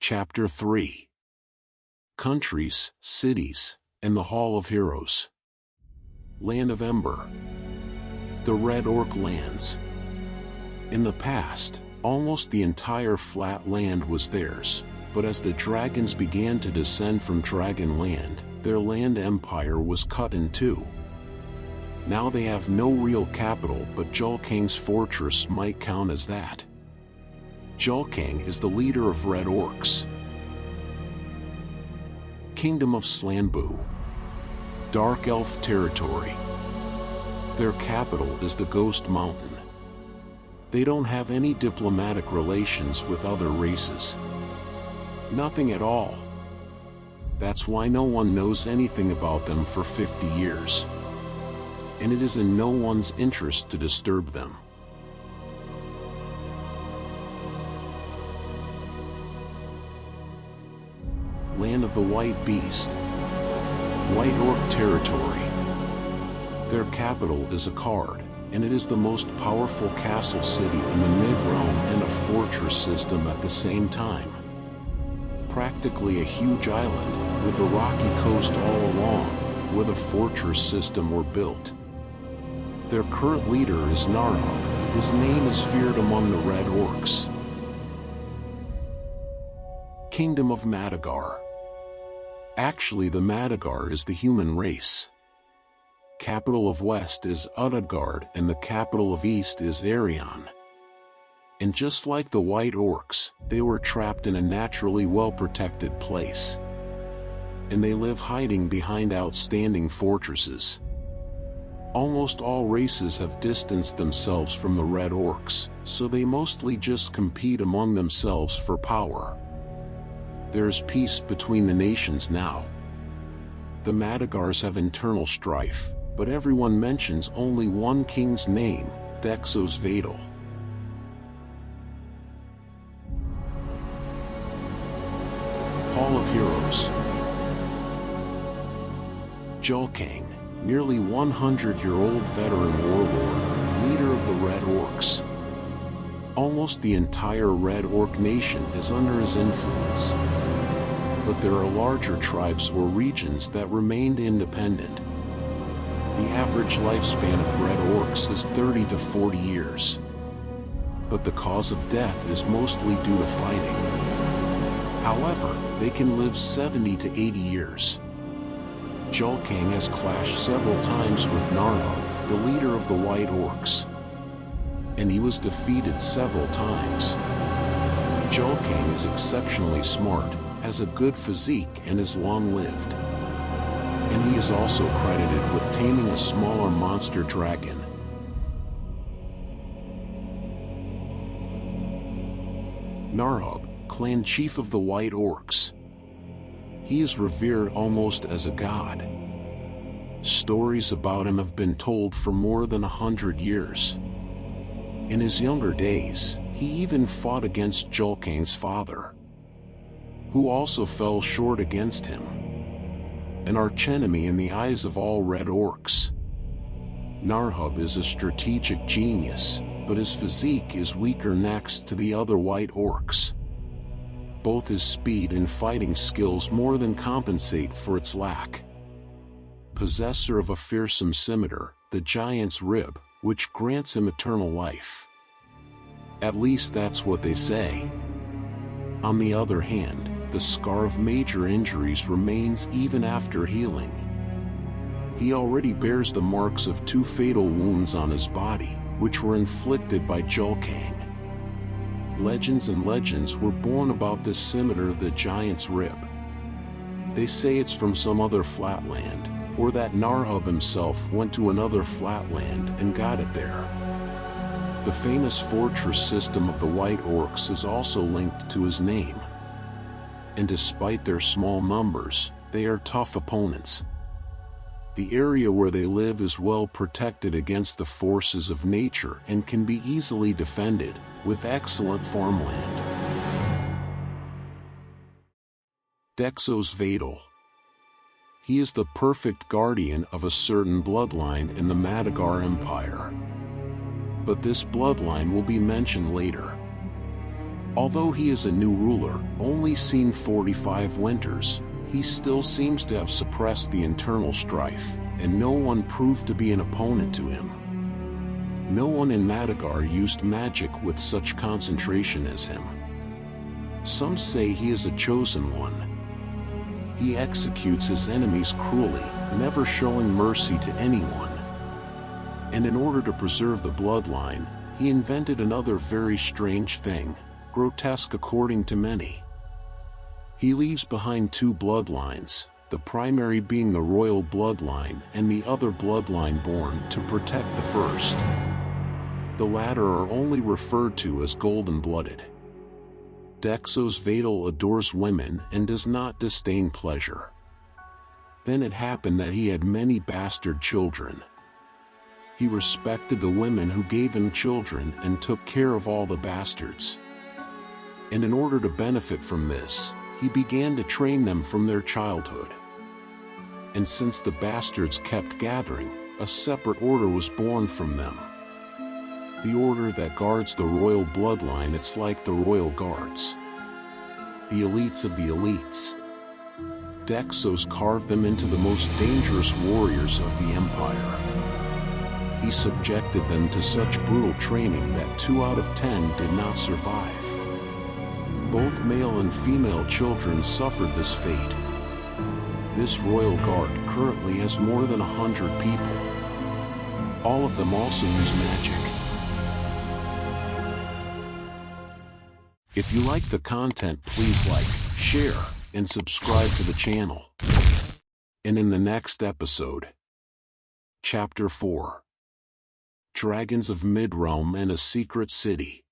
Chapter 3. Countries, Cities, and the Hall of Heroes. Land of Ember. The Red Orc Lands. In the past, almost the entire flat land was theirs, but as the dragons began to descend from Dragonland, their land empire was cut in two. Now they have no real capital, but Julkang's fortress might count as that. Julkang is the leader of Red Orcs. Kingdom of Slanbu. Dark Elf territory. Their capital is the Ghost Mountain. They don't have any diplomatic relations with other races. Nothing at all. That's why no one knows anything about them for 50 years. And it is in no one's interest to disturb them. Land of the White Beast. White Orc territory. Their capital is Akkard, and it is the most powerful castle city in the Mid-Realm and a fortress system at the same time. Practically a huge island, with a rocky coast all along, where the fortress system were built. Their current leader is Narhub. His name is feared among the Red Orcs. Kingdom of Madagar. Actually, the Madagar is the human race. Capital of West is Utgard, and the capital of East is Arion. And just like the White Orcs, they were trapped in a naturally well-protected place. And they live hiding behind outstanding fortresses. Almost all races have distanced themselves from the Red Orcs, so they mostly just compete among themselves for power. There is peace between the nations now. The Madagars have internal strife, but everyone mentions only one king's name, Dexos Vadal. Hall of Heroes. Julkang, nearly 100-year-old veteran warlord, leader of the Red Orcs. Almost the entire Red Orc nation is under his influence. But there are larger tribes or regions that remained independent. The average lifespan of Red Orcs is 30 to 40 years. But the cause of death is mostly due to fighting. However, they can live 70 to 80 years. Julkang has clashed several times with Narhub, the leader of the White Orcs. And he was defeated several times. Julkang is exceptionally smart, has a good physique, and is long-lived. And he is also credited with taming a smaller monster dragon. Narhub, clan chief of the White Orcs. He is revered almost as a god. Stories about him have been told for more than 100 years. In his younger days, he even fought against Julkang's father, who also fell short against him. An archenemy in the eyes of all Red Orcs. Narhub is a strategic genius, but his physique is weaker next to the other White Orcs. Both his speed and fighting skills more than compensate for its lack. Possessor of a fearsome scimitar, the Giant's Rib, which grants him eternal life. At least that's what they say. On the other hand, the scar of major injuries remains even after healing. He already bears the marks of 2 fatal wounds on his body, which were inflicted by Julkang. Legends and legends were born about this scimitar, the Giant's Rib. They say it's from some other flatland, or that Narhub himself went to another flatland and got it there. The famous fortress system of the White Orcs is also linked to his name. And despite their small numbers, they are tough opponents. The area where they live is well protected against the forces of nature and can be easily defended, with excellent farmland. Dexos Vadal. He is the perfect guardian of a certain bloodline in the Madagar Empire. But this bloodline will be mentioned later. Although he is a new ruler, only seen 45 winters, he still seems to have suppressed the internal strife, and no one proved to be an opponent to him. No one in Madagar used magic with such concentration as him. Some say he is a chosen one. He executes his enemies cruelly, never showing mercy to anyone. And in order to preserve the bloodline, he invented another very strange thing, grotesque according to many. He leaves behind two bloodlines, the primary being the royal bloodline and the other bloodline born to protect the first. The latter are only referred to as golden-blooded. Dexos Vadal adores women and does not disdain pleasure. Then it happened that he had many bastard children. He respected the women who gave him children and took care of all the bastards. And in order to benefit from this, he began to train them from their childhood. And since the bastards kept gathering, a separate order was born from them. The order that guards the royal bloodline. It's like the royal guards. The elites of the elites. Dexos carved them into the most dangerous warriors of the empire. He subjected them to such brutal training that 2 out of 10 did not survive. Both male and female children suffered this fate. This royal guard currently has more than 100 people. All of them also use magic. If you like the content, please like, share, and subscribe to the channel. And in the next episode, Chapter 4, Dragons of Midrealm and a Secret City.